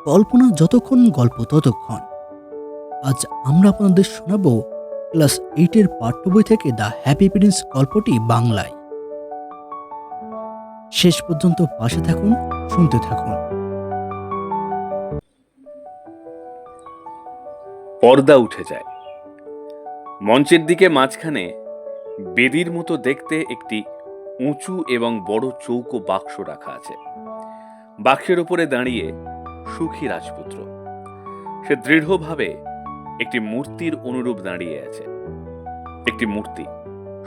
কল্পনা যতক্ষণ, গল্প ততক্ষণ। আজ আমরা আপনাদের শোনাবো ক্লাস 8-এর পাঠ্য বই থেকে দ্য হ্যাপি প্রিন্স গল্পটি বাংলায়। শেষ পর্যন্ত পাশে থাকুন, শুনতে থাকুন। পর্দা উঠে যায়। মঞ্চের দিকে মাঝখানে বেদির মতো দেখতে একটি উঁচু এবং বড় চৌকো বাক্স রাখা আছে। বাক্সের উপরে দাঁড়িয়ে সুখী রাজপুত্র। সে দৃঢ়ভাবে একটি মূর্তির অনুরূপ দাঁড়িয়ে আছে। একটি মূর্তি,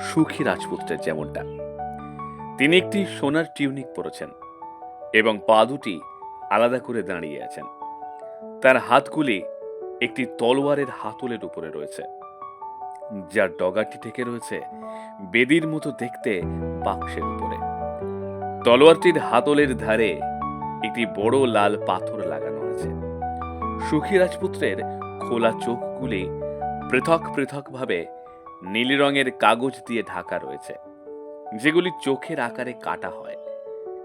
সুখী রাজপুত্রের যেমনটা। তিনি একটি সোনার টিউনিক পরেছেন এবং পা দুটি আলাদা করে দাঁড়িয়ে আছেন। তার হাতগুলি একটি তলোয়ারের হাতলের উপরে রয়েছে, যার ডগাটি থেকে রয়েছে বেদির মতো দেখতে বাক্সের উপরে। তলোয়ারটির হাতলের ধারে একটি বড় লাল পাথর লাগানো আছে। সুখী রাজপুত্রের খোলা চোখগুলি পৃথক পৃথকভাবে নীল রঙের কাগজ দিয়ে ঢাকা রয়েছে, যেগুলি চোখের আকারে কাটা হয়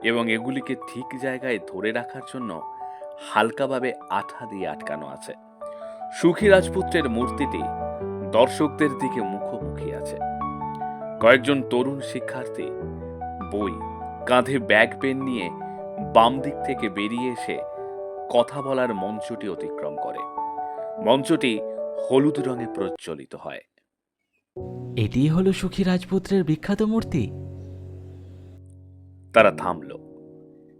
এবং এগুলিকে ঠিক জায়গায় ধরে রাখার জন্য হালকাভাবে আঠা দিয়ে আটকানো আছে। সুখী রাজপুত্রের মূর্তিটি দর্শকদের দিকে মুখোমুখি আছে। কয়েকজন তরুণ শিক্ষার্থী বই, কাঁধে ব্যাগ পেন নিয়ে বাম দিক থেকে বেরিয়ে এসে কথা বলার মঞ্চটি অতিক্রম করে। মঞ্চটি হলুদ রঙে প্রজ্বলিত হয়। এটিই হলো সুখী রাজপুত্রের বিখ্যাত মূর্তি। তারা থামল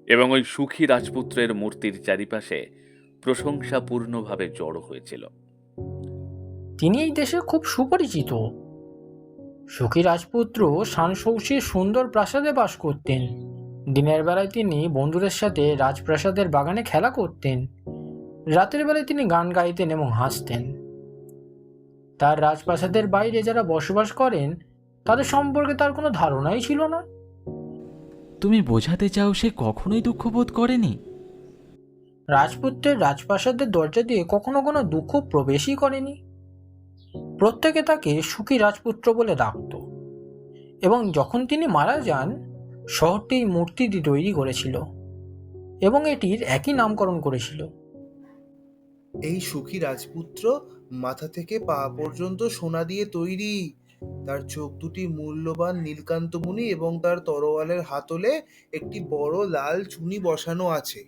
এবং ওই সুখী রাজপুত্রের মূর্তির চারিপাশে প্রশংসাপূর্ণভাবে জড়ো হয়েছিল। তিনি এই দেশে খুব সুপরিচিত। সুখী রাজপুত্র সানসৌসির সুন্দর প্রাসাদে বাস করতেন। দিনের বেলায় তিনি বন্ধুদের সাথে রাজপ্রাসাদের বাগানে খেলা করতেন। রাতের বেলায় তিনি গান গাইতেন এবং হাসতেন। তার রাজপ্রাসাদের বাইরে যারা বসবাস করেন তাদের সম্পর্কে তার কোনো ধারণাই ছিল না। তুমি বোঝাতে চাও সে কখনোই দুঃখবোধ করেনি? রাজপুত্রের রাজপ্রাসাদের দরজা দিয়ে কখনো কোনো দুঃখ প্রবেশই করেনি। প্রত্যেকে তাকে সুখী রাজপুত্র বলে ডাকত এবং যখন তিনি মারা যান, শহরটি এই মূর্তিটি তৈরি করেছিল এবং এটির একই নামকরণ করেছিল। এই সুখী রাজপুত্র মাথা থেকে পা পর্যন্ত সোনা দিয়ে তৈরি। তার চোখ দুটি মূল্যবান নীলকান্তমণি এবং তার তরোয়ালের হাতলে একটি বড় লাল চুনি বসানো আছে।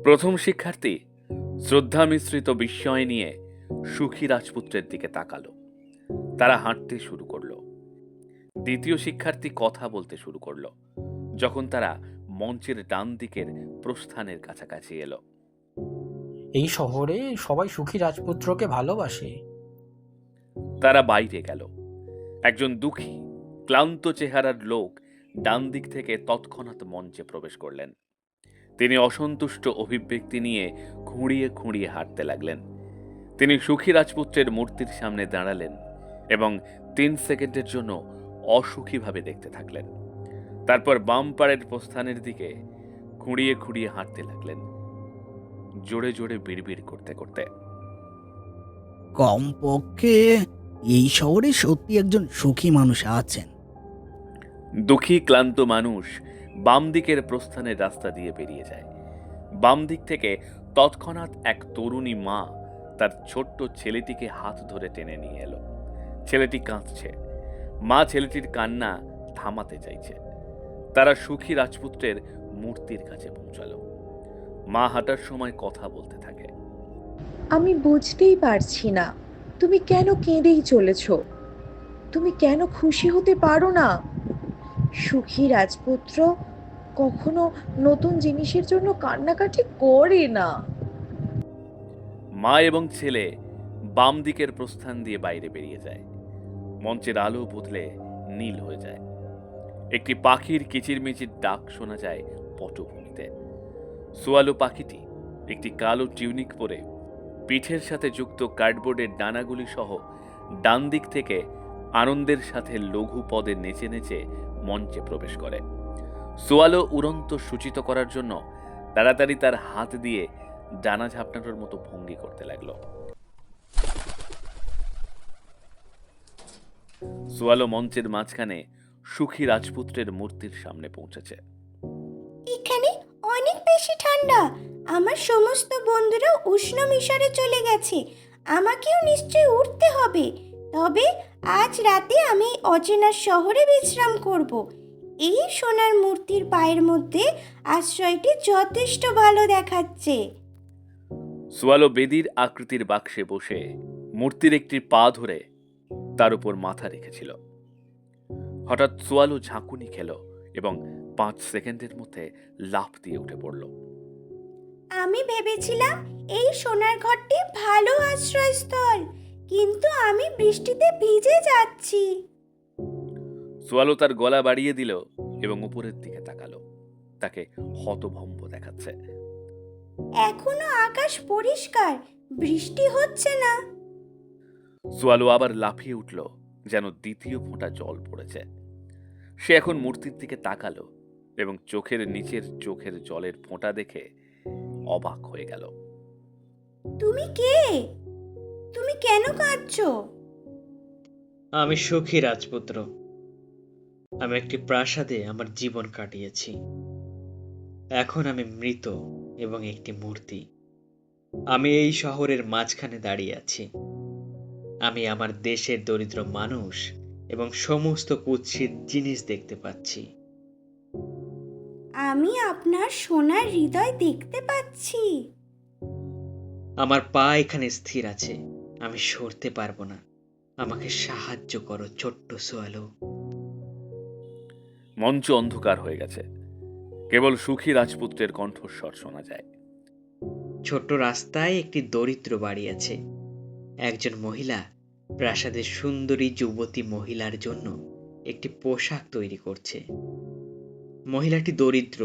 প্রথম শিক্ষার্থী শ্রদ্ধা মিশ্রিত বিস্ময় নিয়ে সুখী রাজপুত্রের দিকে তাকালো। তারা হাঁটতে শুরু করলো। দ্বিতীয় শিক্ষার্থী কথা বলতে শুরু করলো যখন তারা মঞ্চের ডান দিকের প্রস্থানের কাছাকাছি এলো। এই শহরে সবাই সুখী রাজপুত্রকে ভালোবাসে। তারা বাইরে গেল। একজন দুঃখী, ক্লান্ত চেহারার লোক ডান দিক থেকে তৎক্ষণাৎ মঞ্চে প্রবেশ করলেন। তিনি অসন্তুষ্ট অভিব্যক্তি নিয়ে খুঁড়িয়ে খুঁড়িয়ে হাঁটতে লাগলেন। তিনি সুখী রাজপুত্রের মূর্তির সামনে দাঁড়ালেন এবং 3 সেকেন্ডের জন্য অসুখীভাবে দেখতে থাকলেন। তারপর বাম পাড়ের প্রস্থানের দিকে খুঁড়িয়ে খুঁড়িয়ে হাঁটতে লাগলেন, জোরে জোরে বিড়বিড় করতে করতে। কমপক্ষে এই শহরে সত্যি একজন সুখী মানুষ আছেন। দুঃখী ক্লান্ত মানুষ বাম দিকের প্রস্থানের রাস্তা দিয়ে বেরিয়ে যায়। বাম দিক থেকে তৎক্ষণাৎ এক তরুণী মা তার ছোট্ট ছেলেটিকে হাত ধরে টেনে নিয়ে এলো। ছেলেটি কাঁদছে। মা ছেলেটির কান্না থামাতে চাইছে। তারা সুখী রাজপুত্রের মূর্তির কাছে পৌঁছালো। মা হাঁটার সময় কথা বলতে থাকে। আমি বুঝতেই পারছি না, তুমি কেন কেঁদেই চলেছ? তুমি কেন খুশি হতে পারো না? সুখী রাজপুত্র কখনো নতুন জিনিসের জন্য কান্নাকাটি করে না। মা এবং ছেলে বাম দিকের প্রস্থান দিয়ে বাইরে বেরিয়ে যায়। মঞ্চের আলো বদলে নীল হয়ে যায়। একটি পাখির কিচিরমিচির ডাক শোনা যায় পটভূমিতে। সোয়ালো পাখিটি একটি কালো টিউনিক পরে পিঠের সাথে যুক্ত কার্ডবোর্ডের ডানাগুলি সহ ডান দিক থেকে আনন্দের সাথে লঘু পদে নেচে নেচে মঞ্চে প্রবেশ করে। সোয়ালো উড়ন্ত সূচিত করার জন্য তাড়াতাড়ি তার হাত দিয়ে ডানা ঝাপটানোর মতো ভঙ্গি করতে লাগলো। সোয়ালো মঞ্চের মাঝখানে সুখী রাজপুত্রের মূর্তির সামনে পৌঁছেছে। এখানে অনেক বেশি ঠান্ডা, আমার সমস্ত বন্ধুরা উষ্ণ মিশরে চলে গেছে, আমাকেও নিশ্চয়ই উঠতে হবে। তবে আজ রাতে আমি এই অচেনা শহরে বিশ্রাম করব। এই সোনার মূর্তির পায়ের মধ্যে আশ্রয়টি যথেষ্ট ভালো দেখাচ্ছে। সোয়ালো বেদির আকৃতির বাক্সে বসে মূর্তির একটি পা ধরে তার উপর মাথা রেখেছিল। হঠাৎ সোয়ালো ঝাঁকুনি খেল এবং 5 সেকেন্ডের মধ্যে লাফ দিয়ে উঠে পড়ল। আমি ভেবেছিলাম এই সোনার ঘরটি ভালো আশ্রয়স্থল, কিন্তু আমি বৃষ্টিতে ভিজে যাচ্ছি। সোয়ালো তার গলা বাড়িয়ে দিল এবং উপরের দিকে তাকালো। তাকে হতভম্ব দেখাচ্ছে। এখনো আকাশ পরিষ্কার, বৃষ্টি হচ্ছে না। সোয়ালো আবার লাফিয়ে উঠল, যেন দ্বিতীয় ফোঁটা জল পড়েছে। সে এখন মূর্তির দিকে তাকালো এবং চোখের নিচের চোখের জলের ফোঁটা দেখে অবাক হয়ে গেল। তুমি কে? তুমি কেন কাঁদছো? আমি সুখী রাজপুত্র। আমি একটি প্রাসাদে আমার জীবন কাটিয়েছি। এখন আমি মৃত এবং একটি মূর্তি। আমি এই শহরের মাঝখানে দাঁড়িয়ে আছি। আমি আমার দেশের দরিদ্র মানুষ এবং সমস্ত কুৎসিত জিনিস দেখতে পাচ্ছি। আমি আপনার সোনার হৃদয় দেখতে পাচ্ছি। আমার পা এখানে স্থির আছে, আমি সরতে পারবো না। আমাকে সাহায্য করো ছোট্ট সোয়ালো। মঞ্চ অন্ধকার হয়ে গেছে, কেবল সুখী রাজপুত্রের কণ্ঠস্বর শোনা যায়। ছোট্ট রাস্তায় একটি দরিদ্র বাড়ি আছে। একজন মহিলা প্রাসাদের সুন্দরী যুবতী মহিলার জন্য একটি পোশাক তৈরি করছে। মহিলাটি দরিদ্র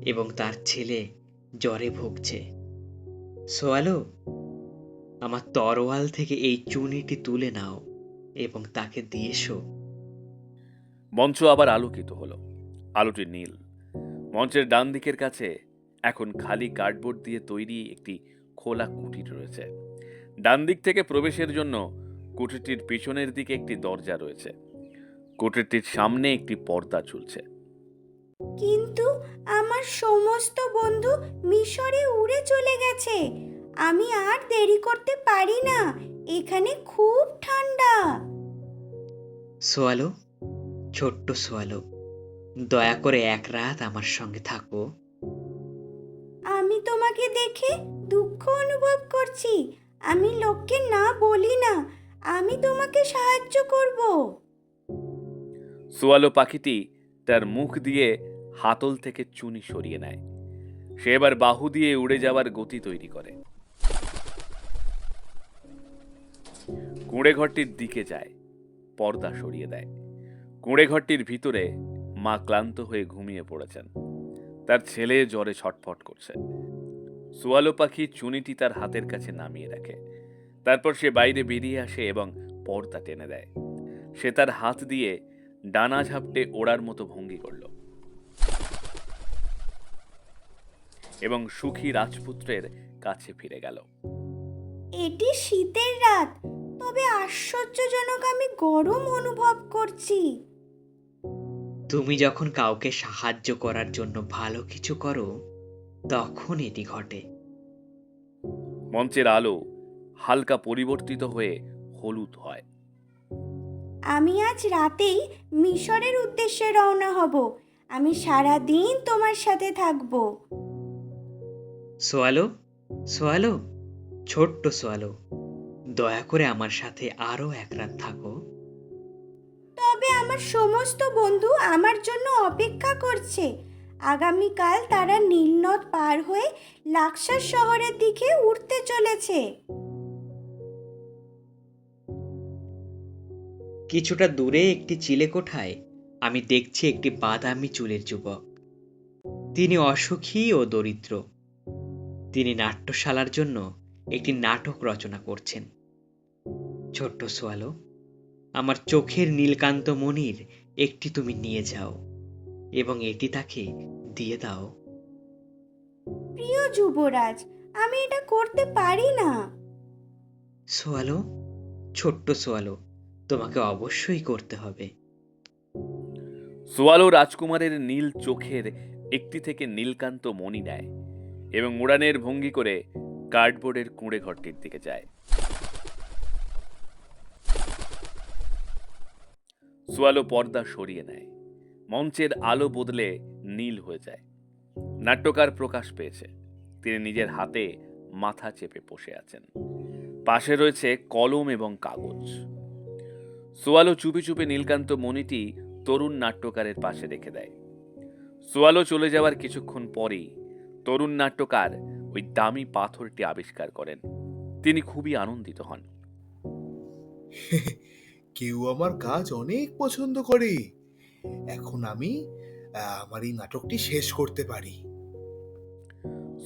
এবং তার ছেলে জ্বরে ভুগছে। সোয়ালো, আমার তরোয়াল থেকে এই চুনিটি তুলে নাও এবং তাকে দিয়ে এসো। মঞ্চ আবার আলোকিত হলো। আলোটি নীল। মঞ্চের ডান দিকের কাছে এখন খালি কার্ডবোর্ড দিয়ে তৈরি একটি খোলা কুটির রয়েছে। ডান দিক থেকে প্রবেশের জন্য কুটিরটির পিছনের দিকে একটি দরজা রয়েছে। কুটিরটির সামনে একটি পর্দা ঝুলছে। কিন্তু আমার সমস্ত বন্ধু মিশরে উড়ে চলে গেছে। আমি আর দেরি করতে পারি না, এখানে খুব ঠান্ডা। সোয়ালো, ছোট্ট সোয়ালো, দয়া করে এক রাত আমার সঙ্গে থাকো। আমি তোমাকে দেখে দুঃখ অনুভব করছি। আমি লোককে না বলি না, আমি তোমাকে সাহায্য করব। সোয়ালো পাখিটি তার মুখ দিয়ে হাতল থেকে চুনি সরিয়ে নেয়। সে এবার বাহু দিয়ে উড়ে যাওয়ার গতি তৈরি করে। কুঁড়ে ঘরটির দিকে যায়, পর্দা সরিয়ে দেয়। কুঁড়ে ঘরটির ভিতরে মা ক্লান্ত হয়ে ঘুমিয়ে পড়েছেন। তার ছেলে জ্বরে ছটফট করছে। সোয়ালো পাখি চুনিটি তার হাতের কাছে নামিয়ে রাখে। তারপর সে বাইরে বেরিয়ে আসে এবং পর্দা টেনে দেয়। সে তার হাত দিয়ে ডানা ঝাপটে ওড়ার মতো ভঙ্গি করল এবং সুখী রাজপুত্রের কাছে ফিরে গেল। এটি শীতের রাত, তবে আশ্চর্যজনক আমি গরম অনুভব করছি। তুমি যখন কাউকে সাহায্য করার জন্য ভালো কিছু করো, তখন এটি ঘটে। মঞ্চের আলো হালকা পরিবর্তিত হয়ে হলুদ হয়। আমি আজ রাতেই মিশরের উদ্দেশ্যে রওনা হব। আমি সারা দিন তোমার সাথে থাকব। সোয়ালো, সোয়ালো, ছোট্ট সোয়ালো, দয়া করে আমার সাথে আরো এক রাত থাকো। তবে আমার সমস্ত বন্ধু আমার জন্য অপেক্ষা করছে। আগামীকাল তারা নীলনদ পার হয়ে লাক্সার শহরের দিকে উঠতে চলেছে। কিছুটা দূরে একটি চিলেকোঠায় আমি দেখছি একটি বাদামি চুলের যুবক। তিনি অসুখী ও দরিদ্র। তিনি নাট্যশালার জন্য একটি নাটক রচনা করছেন। ছোট্ট সোয়ালো, আমার চোখের নীলকান্ত মণির একটি তুমি নিয়ে যাও এবং এটি তাকে দিয়ে দাও। প্রিয় যুবরাজ, আমি এটা করতে পারি না। সোয়ালো, ছোট্ট সোয়ালো, তোমাকে অবশ্যই করতে হবে। সোয়ালো রাজকুমারের নীল চোখের একটি থেকে নীলকান্ত মণি নেয় এবং উড়ানের ভঙ্গি করে কার্ডবোর্ডের কুঁড়ে ঘরটির দিকে যায়। সোয়ালো পর্দা সরিয়ে নেয়। মঞ্চের আলো বদলে নীল হয়ে যায়। নাট্যকার প্রকাশ পেয়েছে। তিনি নিজের হাতে মাথা চেপে বসে আছেন। পাশে রয়েছে কলম এবং কাগজ। সোয়ালো চুপি চুপি নীলকান্ত মণিটি তরুণ নাট্যকারের পাশে রেখে দেয়। সোয়ালো চলে যাওয়ার কিছুক্ষণ পরেই তরুণ নাট্যকার ওই দামি পাথরটি আবিষ্কার করেন। তিনি খুবই আনন্দিত হন। কেউ আমার কাজ অনেক পছন্দ করে। এখন আমি আমার এই নাটকটি শেষ করতে পারি।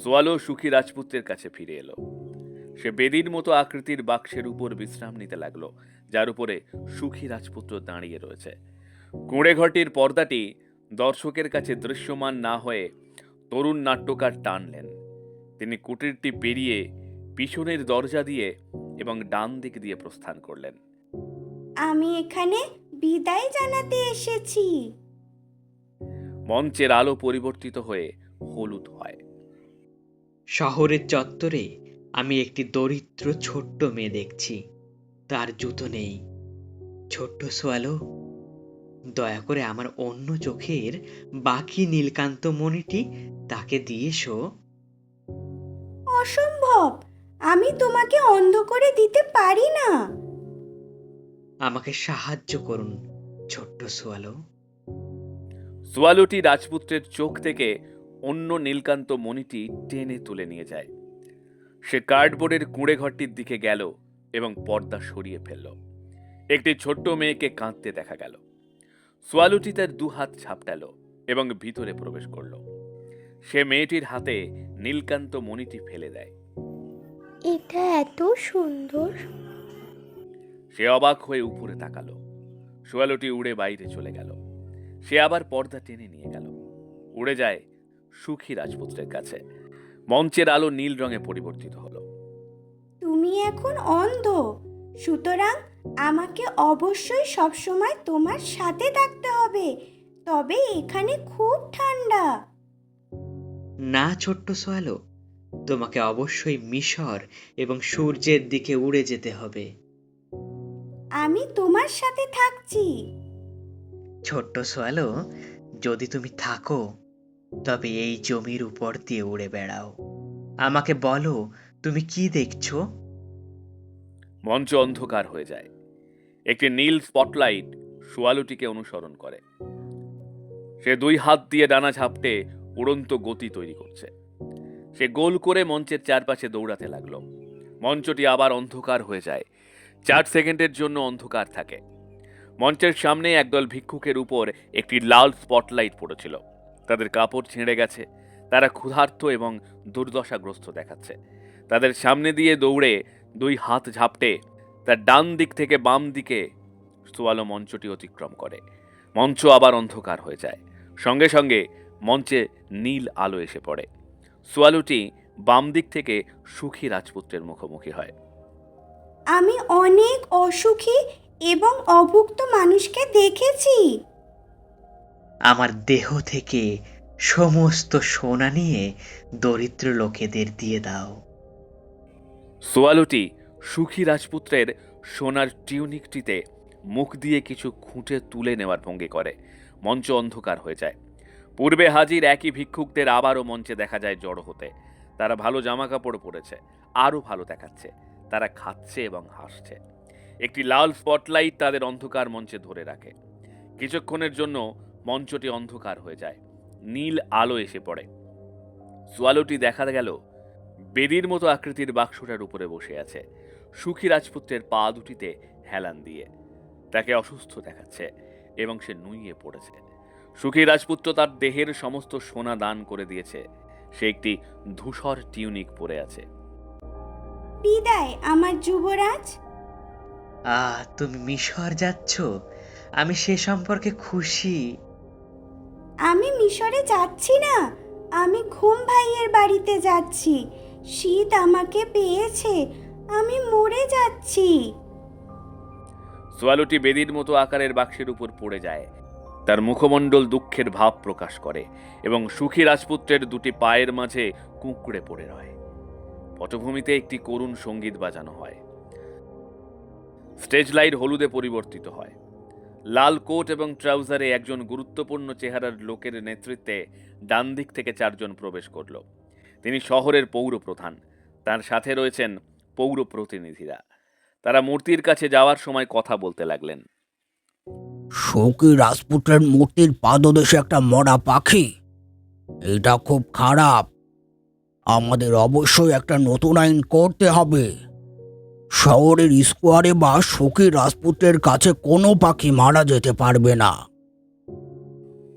সোয়ালো সুখী রাজপুত্রের কাছে ফিরে এলো। সে বেদির মতো আকৃতির বাক্সের উপর বিশ্রাম নিতে লাগলো, যার উপরে সুখী রাজপুত্র দাঁড়িয়ে রয়েছে। কুঁড়ে ঘরটির পর্দাটি দর্শকের কাছে দৃশ্যমান না হয়ে তরুণ নাট্যকার টানলেন। তিনি কুটিরটি পেরিয়ে পিছনের দরজা দিয়ে এবং ডান দিক দিয়ে প্রস্থান করলেন। আমি এখানে বিদায় জানাতে এসেছি। মঞ্চের আলো পরিবর্তিত হয়ে হলুদ হয়। শহরের চত্বরে আমি একটি দরিদ্র ছোট্ট মেয়ে দেখছি। তার জুতো নেই। ছোট্ট সোয়ালো, দয়া করে আমার অন্য চোখের বাকি নীলকান্ত মণিটি তাকে দিয়ে এসো। অসম্ভব, আমি তোমাকে অন্ধ করে দিতে পারি না। আমাকে সাহায্য করুন ছোট্ট সোয়ালো। সোয়ালোটি রাজপুত্রের চোখ থেকে অন্য নীলকান্ত মণিটি টেনে তুলে নিয়ে যায়। সে কার্ডবোর্ডের কুঁড়ে ঘরটির দিকে গেল এবং পর্দা সরিয়ে ফেলল। একটি ছোট্ট মেয়েকে কাঁদতে দেখা গেল। সোয়ালোটি তার দুহাত ঝাপটালো এবং ভিতরে প্রবেশ করল। সে মেয়েটির হাতে নীলকান্ত মণিটি ফেলে দেয়। এটা এত সুন্দর। সে অবাক হয়ে উপরে তাকালো। সোয়ালোটি উড়ে বাইরে চলে গেল। সে আবার পর্দা টেনে নিয়ে গেল। উড়ে যায় সুখী রাজপুত্রের কাছে। মঞ্চের আলো নীল রঙে পরিবর্তিত হলো। তুমি এখন অন্ধ, সুতরাং আমাকে অবশ্যই সবসময় তোমার সাথে থাকতে হবে। তবে এখানে খুব ঠান্ডা। না ছোট্ট সোয়ালো, তোমাকে অবশ্যই মিশর এবং সূর্যের দিকে উড়ে যেতে হবে। আমি তোমার সাথে থাকছি। ছোট্ট সোয়ালো, যদি তুমি থাকো তবে এই জমির উপর দিয়ে উড়ে বেড়াও। আমাকে বলো তুমি কি দেখছো? মঞ্চ অন্ধকার হয়ে যায়। একটি নীল স্পটলাইট সোয়ালোটিকে অনুসরণ করে। সে দুই হাত দিয়ে ডানা ঝাপটে উড়ন্ত গতি তৈরি করছে। সে গোল করে মঞ্চের চারপাশে দৌড়াতে লাগলো। মঞ্চটি আবার অন্ধকার হয়ে যায়। 4 সেকেন্ডের জন্য অন্ধকার থাকে। মঞ্চের সামনে একদল ভিক্ষুকের উপর একটি লাল স্পটলাইট পড়েছিল। তাদের কাপড় ছিঁড়ে গেছে। তারা ক্ষুধার্ত এবং দুর্দশাগ্রস্ত দেখাচ্ছে। তাদের সামনে দিয়ে দৌড়ে দুই হাত ঝাপটে তার ডান দিক থেকে বাম দিকে সোয়ালো মঞ্চটি অতিক্রম করে। মঞ্চ আবার অন্ধকার হয়ে যায়। সঙ্গে সঙ্গে মঞ্চে নীল আলো এসে পড়ে। সোয়ালোটি বাম দিক থেকে সুখী রাজপুত্রের মুখোমুখি হয়। আমি অনেক অসুখী এবং অভুক্ত মানুষকে দেখেছি। আমার দেহ থেকে সমস্ত সোনা নিয়ে দরিদ্র লোকেদের দিয়ে দাও। সোয়ালোটি সুখী রাজপুত্রের সোনার টিউনিকটিতে মুখ দিয়ে কিছু খুঁটে তুলে নেওয়ার ভঙ্গি করে। মঞ্চ অন্ধকার হয়ে যায়। পূর্বে হাজির একই ভিক্ষুকদের আবারও মঞ্চে দেখা যায় জড়ো হতে। তারা ভালো জামা কাপড় পরেছে, আরও ভালো দেখাচ্ছে। তারা খাচ্ছে এবং হাসছে। একটি লাল স্পটলাইট তাদের অন্ধকার মঞ্চে ধরে রাখে। কিছুক্ষণের জন্য মঞ্চটি অন্ধকার হয়ে যায়। নীল আলো এসে পড়ে। সোয়ালোটি দেখা গেল বেদির মতো আকৃতির বাক্সটার উপরে বসে আছে, সুখী রাজপুত্রের পা দুটিতে হেলান দিয়ে। তাকে অসুস্থ দেখাচ্ছে এবং সে নুইয়ে পড়েছে। সুখী রাজপুত্র তার দেহের সমস্ত সোনা দান করে দিয়েছে। সে একটি ধূসর টিউনিক পরে আছে। বিদায় আমার যুবরাজ। তুমি মিশর যাচ্ছ? আমি সে সম্পর্কে খুশি। আমি মিশরে যাচ্ছি না, আমি ঘুম ভাইয়ের বাড়িতে যাচ্ছি। শীত আমাকে পেয়েছে, আমি মরে যাচ্ছি। সোয়ালোটি বেদির মতো আকারের বাক্সের উপর পড়ে যায়। তার মুখমণ্ডল দুঃখের ভাব প্রকাশ করে এবং সুখী রাজপুত্রের দুটি পায়ের মাঝে কুঁকড়ে পড়ে রয়। পটভূমিতে একটি করুণ সঙ্গীত বাজানো হয়। স্টেজ লাইট হলুদে পরিবর্তিত হয়। লাল কোট এবং ট্রাউজারে একজন গুরুত্বপূর্ণ চেহারার লোকের নেতৃত্বে ডান দিক থেকে 4 জন প্রবেশ করল। তিনি শহরের পৌর প্রধান, তার সাথে রয়েছেন পৌর প্রতিনিধিরা। তারা মূর্তির কাছে যাওয়ার সময় কথা বলতে লাগলেন। শৌকি রাজপুত্রের মূর্তির পাদদেশে একটা মরা পাখি, এটা খুব খারাপ। আমাদের অবশ্যই একটা নতুন আইন করতে হবে। শহরের স্কোয়ারে বা শৌকি রাজপুত্রের কাছে কোনো পাখি মারা যেতে পারবে না।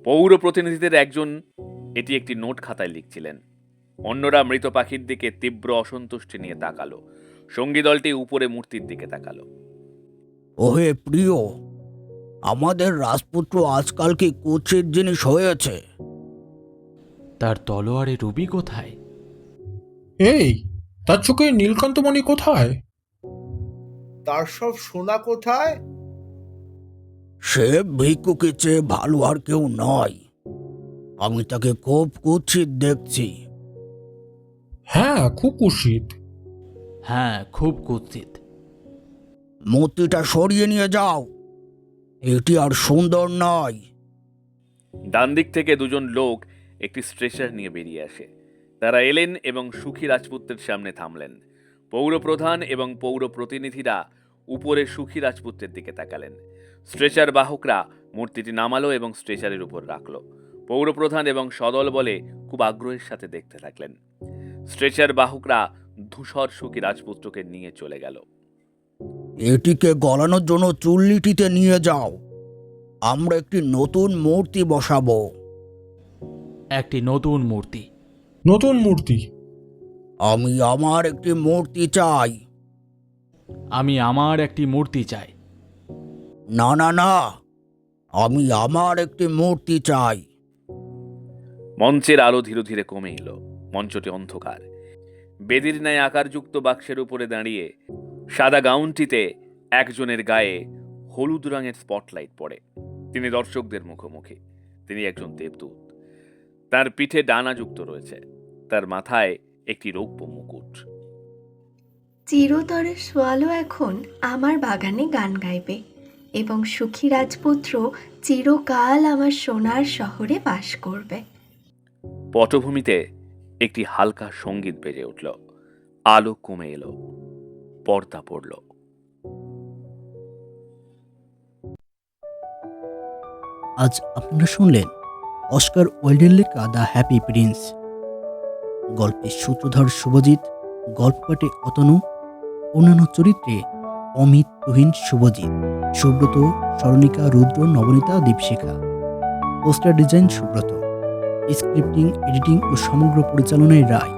পৌর প্রতিনিধিদের একজন এটি একটি নোট খাতায় লিখছিলেন। অন্যরা মৃত পাখির দিকে তীব্র অসন্তুষ্টি নিয়ে তাকালো। সঙ্গী দলটি উপরে মূর্তির দিকে তাকালো। ওহে প্রিয়, আমাদের রাজপুত্র আজকাল কি কুৎসিত জিনিস হয়েছে। তার তলোয়ারে রুবি কোথায়? এই, তার চোখে নীলকান্তমণি কোথায়? তার সব সোনা কোথায়? সে ভিক্ষুকের চেয়ে ভালো আর কেউ নয়। আমি তাকে খুব কুৎসিত দেখছি। হ্যাঁ, খুব কুৎসিত। হ্যাঁ, খুব কুৎসিত। মূর্তিটা সরিয়ে নিয়ে যাও, এটি আর সুন্দর নয়। ডান দিক থেকে 2 জন লোক একটি স্ট্রেচার নিয়ে বেরিয়ে আসে। তারা এলেন এবং সুখী রাজপুত্রের সামনে থামলেন। পৌর প্রধান এবং পৌর প্রতিনিধিরা উপরে সুখী রাজপুত্রের দিকে তাকালেন। স্ট্রেচার বাহকরা মূর্তিটি নামালো এবং স্ট্রেচারের উপর রাখলো। পৌর প্রধান এবং সদল বলে খুব আগ্রহের সাথে দেখতে থাকলেন। স্ট্রেচার বাহকরা ধূসর সুখী রাজপুত্রকে নিয়ে চলে গেল। এটিকে গলানোর জন্য চুল্লিটিতে নিয়ে যাও। আমরা একটি নতুন মূর্তি বসাবো। একটি নতুন মূর্তি? নতুন মূর্তি? আমি আমার একটি মূর্তি চাই। আমি আমার একটি মূর্তি চাই। না না না, আমি আমার একটি মূর্তি চাই। মঞ্চের আলো ধীরে ধীরে কমে এলো। মঞ্চটি অন্ধকার। বেদির ন্যায় আকারযুক্ত বাক্সের উপরে দাঁড়িয়ে সাদা গাউনটিতে একজনের গায়ে হলুদ রঙের স্পটলাইট পড়ে। তিনি দর্শকদের মুখোমুখি। তিনি একজন দেবদূত। তার পিঠে ডানা যুক্ত রয়েছে। তার মাথায় একটি রৌপ্য মুকুট। চিরতরে সোয়ালো এখন আমার বাগানে গান গাইবে এবং সুখী রাজপুত্র চিরকাল আমার সোনার শহরে বাস করবে। পটভূমিতে একটি হালকা সঙ্গীত বেজে উঠল। আলো কমে এলো। পর্দা পড়ল। আজ আপনারা শুনলেন অস্কার ওয়াইল্ডের লেখা দ্য হ্যাপি প্রিন্স। গল্পের সূত্রধর শুভজিৎ, গল্প পাঠে অতনু, অন্যান্য চরিত্রে Amit, Tuhin, Subhajit, Subrata, Saranika, Rudra, Nabanita, Dipshikha. Poster design Subrata. Scripting, editing ও সমগ্র পরিচালনায় রায়।